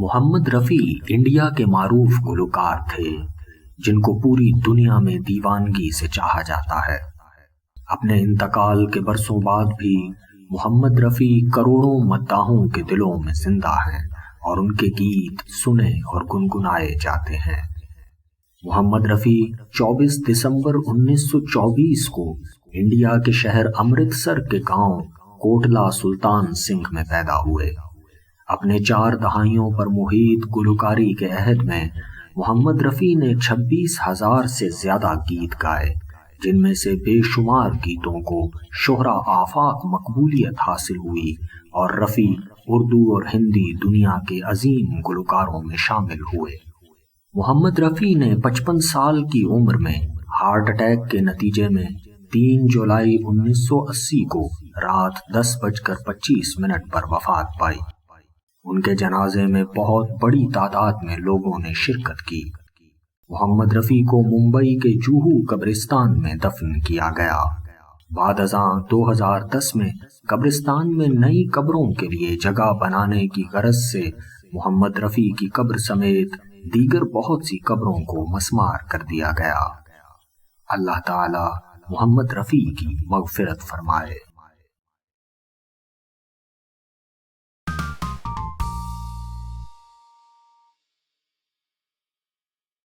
محمد Rafi India کے معروف گلوکار تھے جن کو پوری دنیا میں دیوانگی سے چاہا جاتا ہے۔ اپنے انتقال کے برسوں بعد بھی محمد رفیع کروڑوں مداحوں کے دلوں میں زندہ ہیں اور ان کے گیت سنے اور گنگنائے جاتے ہیں۔ محمد رفیع 24 دسمبر 1924 کو انڈیا کے شہر امرتسر کے گاؤں کوٹلہ سلطان سنگھ میں پیدا ہوئے۔ اپنے 4 دہائیوں پر محیط گلوکاری کے عہد میں محمد رفیع نے 26,000 سے زیادہ گیت گائے، جن میں سے بے شمار گیتوں کو شہرہ آفاق مقبولیت حاصل ہوئی اور رفیع اردو اور ہندی دنیا کے عظیم گلوکاروں میں شامل ہوئے۔ محمد رفیع نے 55 سال کی عمر میں ہارٹ اٹیک کے نتیجے میں 3 جولائی 1980 کو رات 10:25 پر وفات پائی۔ ان کے جنازے میں بہت بڑی تعداد میں لوگوں نے شرکت کی۔ محمد رفیع کو ممبئی کے جوہو قبرستان میں دفن کیا گیا۔ بعد ازاں 2010 میں قبرستان میں نئی قبروں کے لیے جگہ بنانے کی غرض سے محمد رفیع کی قبر سمیت دیگر بہت سی قبروں کو مسمار کر دیا گیا۔ اللہ تعالی محمد رفیع کی مغفرت فرمائے۔